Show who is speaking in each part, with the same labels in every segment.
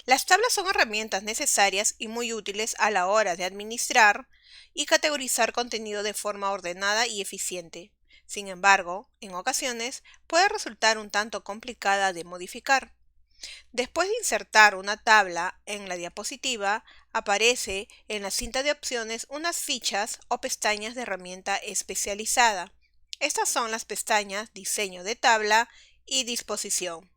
Speaker 1: Las tablas son herramientas necesarias y muy útiles a la hora de administrar y categorizar contenido de forma ordenada y eficiente. Sin embargo, en ocasiones puede resultar un tanto complicada de modificar. Después de insertar una tabla en la diapositiva, aparece en la cinta de opciones unas fichas o pestañas de herramienta especializada. Estas son las pestañas Diseño de tabla y Disposición.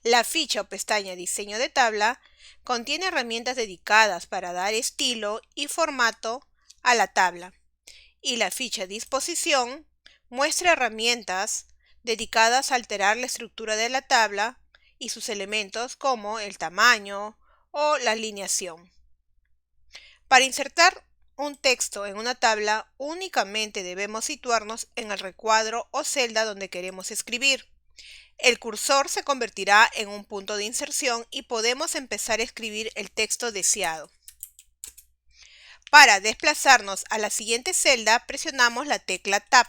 Speaker 1: La ficha o pestaña Diseño de tabla contiene herramientas dedicadas para dar estilo y formato a la tabla, y la ficha Disposición muestra herramientas dedicadas a alterar la estructura de la tabla y sus elementos como el tamaño o la alineación. Para insertar un texto en una tabla, únicamente debemos situarnos en el recuadro o celda donde queremos escribir. El cursor se convertirá en un punto de inserción y podemos empezar a escribir el texto deseado. Para desplazarnos a la siguiente celda, presionamos la tecla Tab.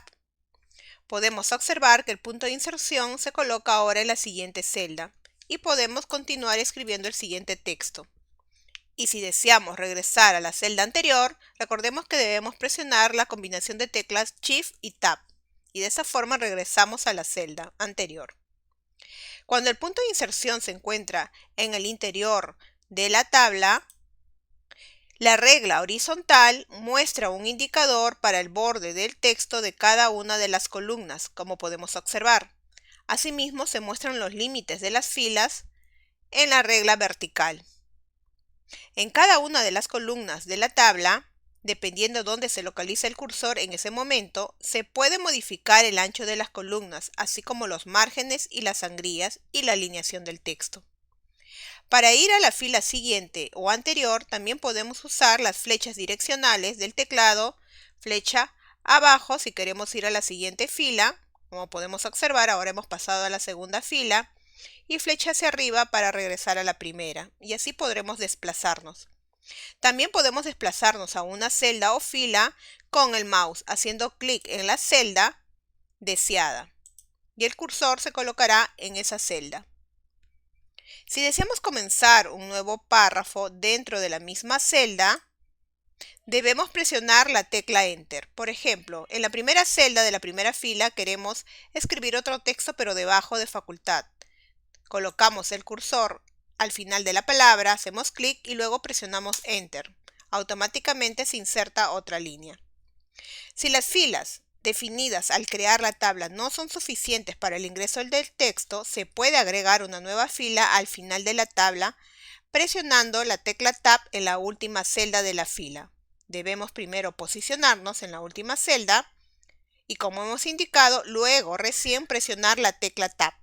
Speaker 1: Podemos observar que el punto de inserción se coloca ahora en la siguiente celda y podemos continuar escribiendo el siguiente texto. Y si deseamos regresar a la celda anterior, recordemos que debemos presionar la combinación de teclas Shift y Tab, y de esa forma regresamos a la celda anterior. Cuando el punto de inserción se encuentra en el interior de la tabla, la regla horizontal muestra un indicador para el borde del texto de cada una de las columnas, como podemos observar. Asimismo, se muestran los límites de las filas en la regla vertical. En cada una de las columnas de la tabla, dependiendo dónde se localiza el cursor en ese momento, se puede modificar el ancho de las columnas, así como los márgenes y las sangrías y la alineación del texto. Para ir a la fila siguiente o anterior, también podemos usar las flechas direccionales del teclado, flecha abajo si queremos ir a la siguiente fila, como podemos observar, ahora hemos pasado a la segunda fila, y flecha hacia arriba para regresar a la primera, y así podremos desplazarnos. También podemos desplazarnos a una celda o fila con el mouse, haciendo clic en la celda deseada, y el cursor se colocará en esa celda. Si deseamos comenzar un nuevo párrafo dentro de la misma celda, debemos presionar la tecla Enter. Por ejemplo, en la primera celda de la primera fila queremos escribir otro texto pero debajo de facultad. Colocamos el cursor al final de la palabra, hacemos clic y luego presionamos Enter. Automáticamente se inserta otra línea. Si las filas definidas al crear la tabla no son suficientes para el ingreso del texto, se puede agregar una nueva fila al final de la tabla presionando la tecla Tab en la última celda de la fila. Debemos primero posicionarnos en la última celda y, como hemos indicado, luego recién presionar la tecla Tab.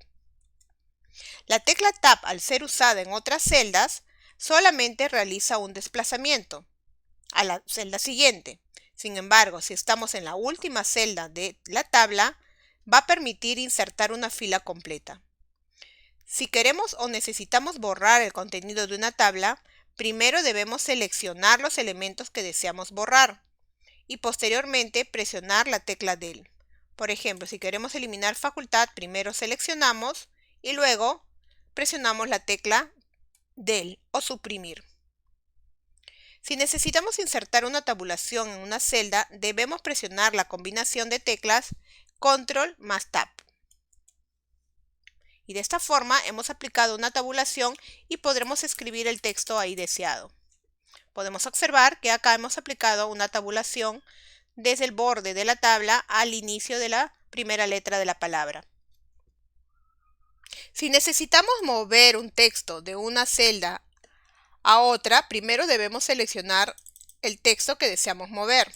Speaker 1: La tecla Tab, al ser usada en otras celdas, solamente realiza un desplazamiento a la celda siguiente. Sin embargo, si estamos en la última celda de la tabla, va a permitir insertar una fila completa. Si queremos o necesitamos borrar el contenido de una tabla, primero debemos seleccionar los elementos que deseamos borrar y posteriormente presionar la tecla del. Por ejemplo, si queremos eliminar facultad, primero seleccionamos y luego presionamos la tecla del o suprimir. Si necesitamos insertar una tabulación en una celda, debemos presionar la combinación de teclas Control más Tab. Y de esta forma hemos aplicado una tabulación y podremos escribir el texto ahí deseado. Podemos observar que acá hemos aplicado una tabulación desde el borde de la tabla al inicio de la primera letra de la palabra. Si necesitamos mover un texto de una celda a otra, primero debemos seleccionar el texto que deseamos mover.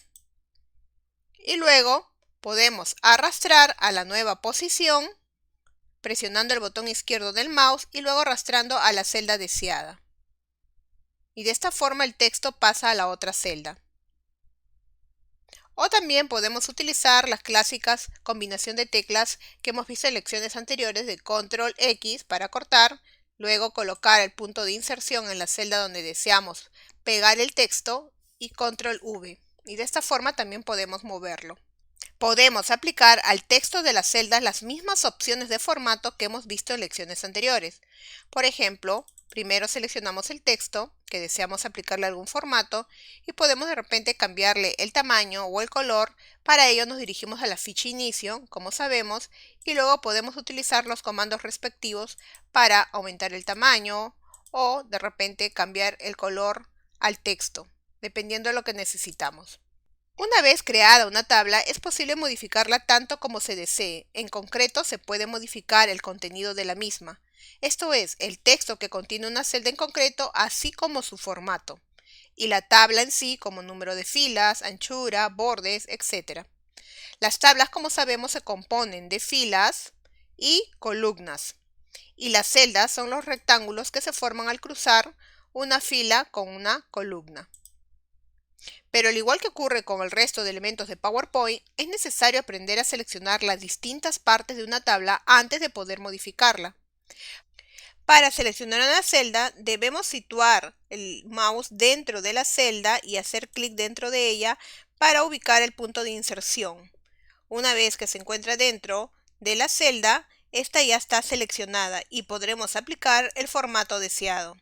Speaker 1: Y luego podemos arrastrar a la nueva posición presionando el botón izquierdo del mouse y luego arrastrando a la celda deseada. Y de esta forma el texto pasa a la otra celda. O también podemos utilizar las clásicas combinación de teclas que hemos visto en lecciones anteriores de Control X para cortar, luego colocar el punto de inserción en la celda donde deseamos pegar el texto y Control V. Y de esta forma también podemos moverlo. Podemos aplicar al texto de las celdas las mismas opciones de formato que hemos visto en lecciones anteriores. Por ejemplo, Primero seleccionamos el texto que deseamos aplicarle algún formato y podemos de repente cambiarle el tamaño o el color. Para ello nos dirigimos a la ficha inicio, como sabemos, y luego podemos utilizar los comandos respectivos para aumentar el tamaño o de repente cambiar el color al texto, dependiendo de lo que necesitamos. Una vez creada una tabla, es posible modificarla tanto como se desee. En concreto, se puede modificar el contenido de la misma. Esto es, el texto que contiene una celda en concreto, así como su formato. Y la tabla en sí, como número de filas, anchura, bordes, etc. Las tablas, como sabemos, se componen de filas y columnas. Y las celdas son los rectángulos que se forman al cruzar una fila con una columna. Pero al igual que ocurre con el resto de elementos de PowerPoint, es necesario aprender a seleccionar las distintas partes de una tabla antes de poder modificarla. Para seleccionar una celda, debemos situar el mouse dentro de la celda y hacer clic dentro de ella para ubicar el punto de inserción. Una vez que se encuentra dentro de la celda, esta ya está seleccionada y podremos aplicar el formato deseado.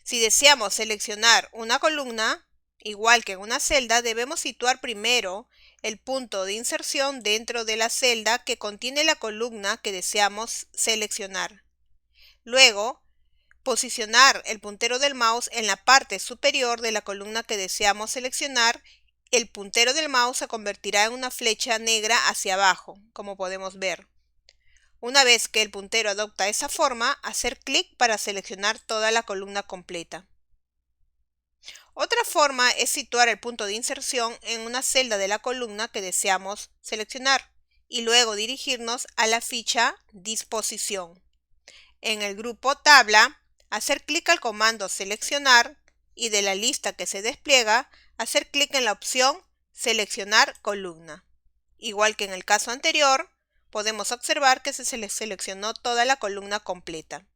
Speaker 1: Si deseamos seleccionar una columna, igual que en una celda, debemos situar primero el punto de inserción dentro de la celda que contiene la columna que deseamos seleccionar. Luego, posicionar el puntero del mouse en la parte superior de la columna que deseamos seleccionar. El puntero del mouse se convertirá en una flecha negra hacia abajo, como podemos ver. Una vez que el puntero adopta esa forma, hacer clic para seleccionar toda la columna completa. Otra forma es situar el punto de inserción en una celda de la columna que deseamos seleccionar y luego dirigirnos a la ficha Disposición. En el grupo Tabla, hacer clic al comando Seleccionar y de la lista que se despliega, hacer clic en la opción Seleccionar columna. Igual que en el caso anterior, podemos observar que se seleccionó toda la columna completa.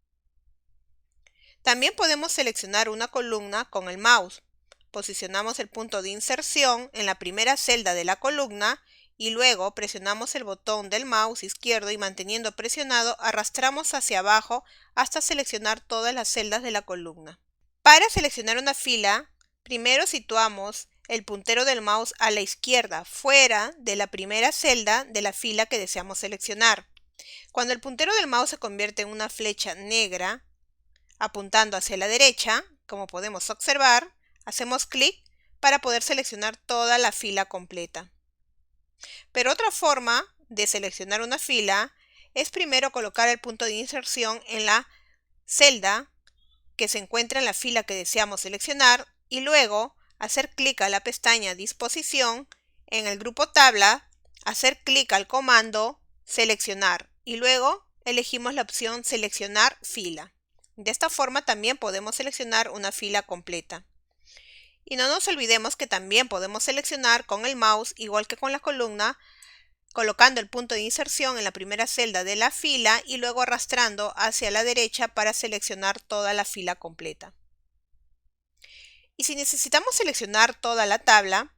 Speaker 1: También podemos seleccionar una columna con el mouse. Posicionamos el punto de inserción en la primera celda de la columna y luego presionamos el botón del mouse izquierdo y manteniendo presionado arrastramos hacia abajo hasta seleccionar todas las celdas de la columna. Para seleccionar una fila, primero situamos el puntero del mouse a la izquierda, fuera de la primera celda de la fila que deseamos seleccionar. Cuando el puntero del mouse se convierte en una flecha negra, apuntando hacia la derecha, como podemos observar, hacemos clic para poder seleccionar toda la fila completa. Pero otra forma de seleccionar una fila es primero colocar el punto de inserción en la celda que se encuentra en la fila que deseamos seleccionar y luego hacer clic a la pestaña Disposición, en el grupo Tabla, hacer clic al comando Seleccionar y luego elegimos la opción Seleccionar fila. De esta forma también podemos seleccionar una fila completa. Y no nos olvidemos que también podemos seleccionar con el mouse, igual que con la columna, colocando el punto de inserción en la primera celda de la fila y luego arrastrando hacia la derecha para seleccionar toda la fila completa. Y si necesitamos seleccionar toda la tabla,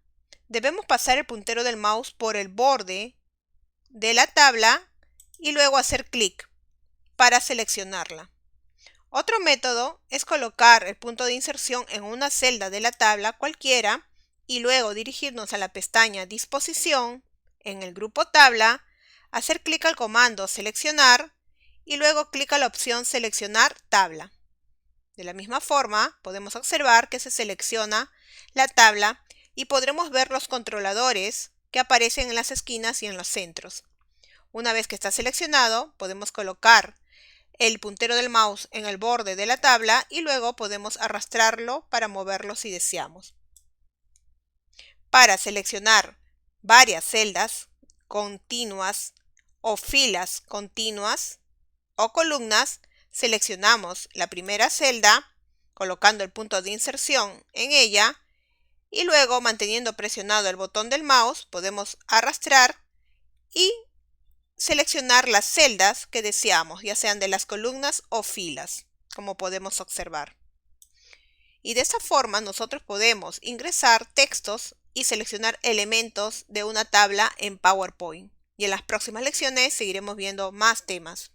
Speaker 1: debemos pasar el puntero del mouse por el borde de la tabla y luego hacer clic para seleccionarla. Otro método es colocar el punto de inserción en una celda de la tabla cualquiera y luego dirigirnos a la pestaña Disposición, en el grupo Tabla, hacer clic al comando Seleccionar y luego clic a la opción Seleccionar tabla. De la misma forma, podemos observar que se selecciona la tabla y podremos ver los controladores que aparecen en las esquinas y en los centros. Una vez que está seleccionado, podemos colocar el puntero del mouse en el borde de la tabla y luego podemos arrastrarlo para moverlo si deseamos. Para seleccionar varias celdas continuas o filas continuas o columnas, seleccionamos la primera celda colocando el punto de inserción en ella y luego manteniendo presionado el botón del mouse podemos arrastrar y seleccionar las celdas que deseamos, ya sean de las columnas o filas, como podemos observar. Y de esta forma nosotros podemos ingresar textos y seleccionar elementos de una tabla en PowerPoint. Y en las próximas lecciones seguiremos viendo más temas.